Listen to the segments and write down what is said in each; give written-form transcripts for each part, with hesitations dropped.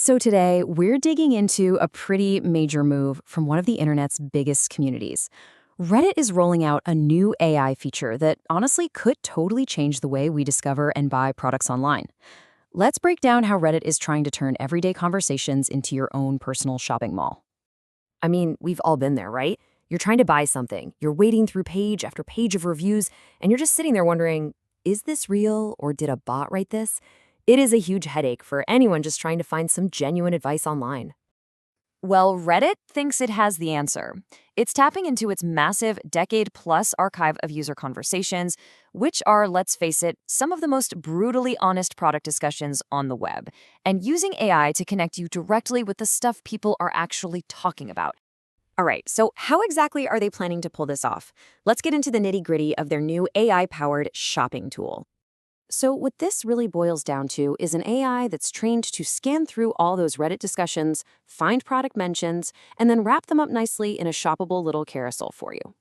So today, we're digging into a pretty major move from one of the internet's biggest communities. Reddit is rolling out a new AI feature that honestly could totally change the way we discover and buy products online. Let's break down how Reddit is trying to turn everyday conversations into your own personal shopping mall. I mean, we've all been there, right? You're trying to buy something, you're wading through page after page of reviews, and you're just sitting there wondering, is this real or did a bot write this? It is a huge headache for anyone just trying to find some genuine advice online. Well, Reddit thinks it has the answer. It's tapping into its massive decade-plus archive of user conversations, which are, let's face it, some of the most brutally honest product discussions on the web, and using AI to connect you directly with the stuff people are actually talking about. All right, so how exactly are they planning to pull this off? Let's get into the nitty-gritty of their new AI-powered shopping tool. So what this really boils down to is an AI that's trained to scan through all those Reddit discussions, find product mentions, and then wrap them up nicely in a shoppable little carousel for you.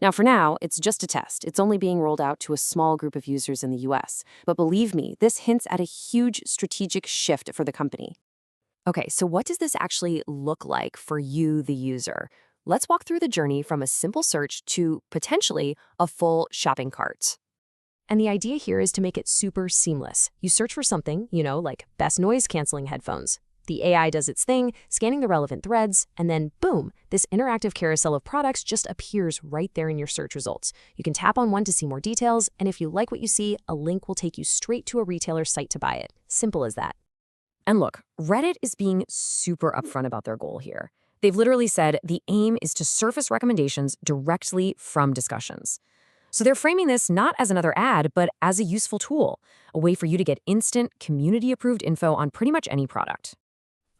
Now, for now, it's just a test. It's only being rolled out to a small group of users in the US. But believe me, this hints at a huge strategic shift for the company. Okay, so what does this actually look like for you, the user? Let's walk through the journey from a simple search to potentially a full shopping cart. And the idea here is to make it super seamless. You search for something, like best noise-canceling headphones. The AI does its thing, scanning the relevant threads, and then boom, this interactive carousel of products just appears right there in your search results. You can tap on one to see more details, and if you like what you see, a link will take you straight to a retailer's site to buy it. Simple as that. And look, Reddit is being super upfront about their goal here. They've literally said the aim is to surface recommendations directly from discussions. So they're framing this not as another ad, but as a useful tool, a way for you to get instant, community-approved info on pretty much any product.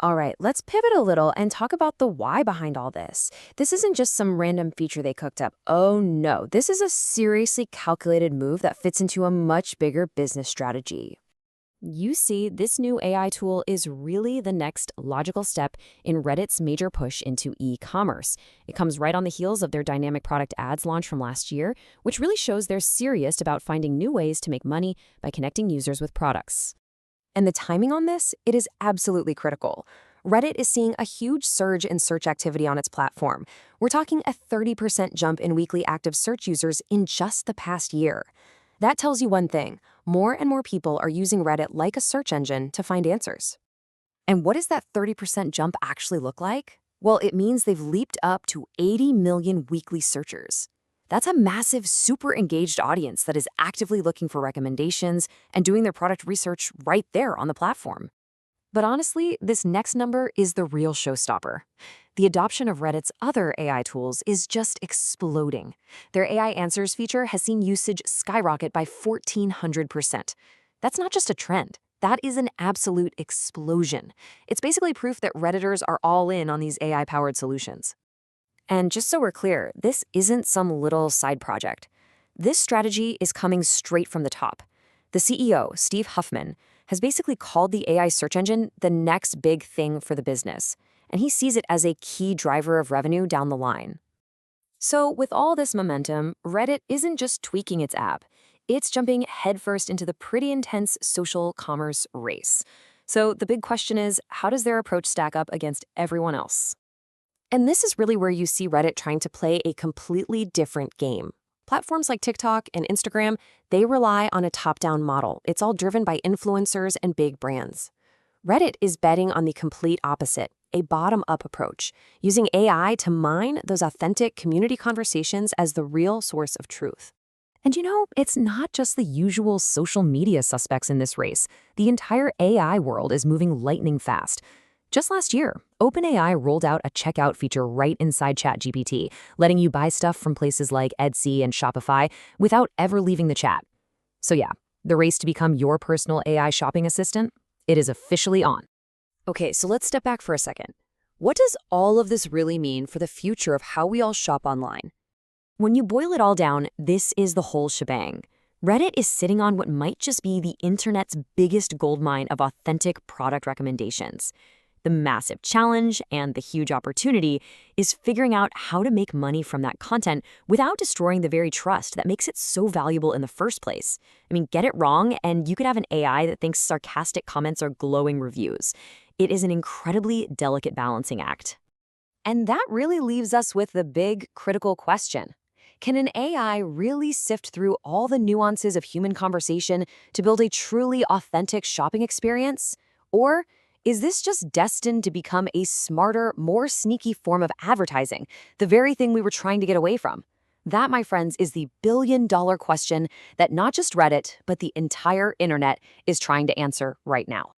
All right, let's pivot a little and talk about the why behind all this. This isn't just some random feature they cooked up. Oh no, this is a seriously calculated move that fits into a much bigger business strategy. You see, this new AI tool is really the next logical step in Reddit's major push into e-commerce. It comes right on the heels of their dynamic product ads launch from last year, which really shows they're serious about finding new ways to make money by connecting users with products. And the timing on this, it is absolutely critical. Reddit is seeing a huge surge in search activity on its platform. We're talking a 30% jump in weekly active search users in just the past year. That tells you one thing. More and more people are using Reddit like a search engine to find answers. And what does that 30% jump actually look like? Well, it means they've leaped up to 80 million weekly searchers. That's a massive, super engaged audience that is actively looking for recommendations and doing their product research right there on the platform. But honestly, this next number is the real showstopper. The adoption of Reddit's other AI tools is just exploding. Their AI Answers feature has seen usage skyrocket by 1,400%. That's not just a trend. That is an absolute explosion. It's basically proof that Redditors are all in on these AI-powered solutions. And just so we're clear, this isn't some little side project. This strategy is coming straight from the top. The CEO, Steve Huffman, has basically called the AI search engine the next big thing for the business, and he sees it as a key driver of revenue down the line. So with all this momentum, Reddit isn't just tweaking its app, it's jumping headfirst into the pretty intense social commerce race. So the big question is, how does their approach stack up against everyone else? And this is really where you see Reddit trying to play a completely different game. Platforms like TikTok and Instagram, they rely on a top-down model. It's all driven by influencers and big brands. Reddit is betting on the complete opposite, a bottom-up approach, using AI to mine those authentic community conversations as the real source of truth. And it's not just the usual social media suspects in this race. The entire AI world is moving lightning fast. Just last year, OpenAI rolled out a checkout feature right inside ChatGPT, letting you buy stuff from places like Etsy and Shopify without ever leaving the chat. So yeah, the race to become your personal AI shopping assistant, it is officially on. Okay, so let's step back for a second. What does all of this really mean for the future of how we all shop online? When you boil it all down, this is the whole shebang. Reddit is sitting on what might just be the internet's biggest goldmine of authentic product recommendations. The massive challenge and the huge opportunity is figuring out how to make money from that content without destroying the very trust that makes it so valuable in the first place. I mean, get it wrong, and you could have an AI that thinks sarcastic comments are glowing reviews. It is an incredibly delicate balancing act. And that really leaves us with the big, critical question. Can an AI really sift through all the nuances of human conversation to build a truly authentic shopping experience? Or is this just destined to become a smarter, more sneaky form of advertising, the very thing we were trying to get away from? That, my friends, is the billion-dollar question that not just Reddit, but the entire internet is trying to answer right now.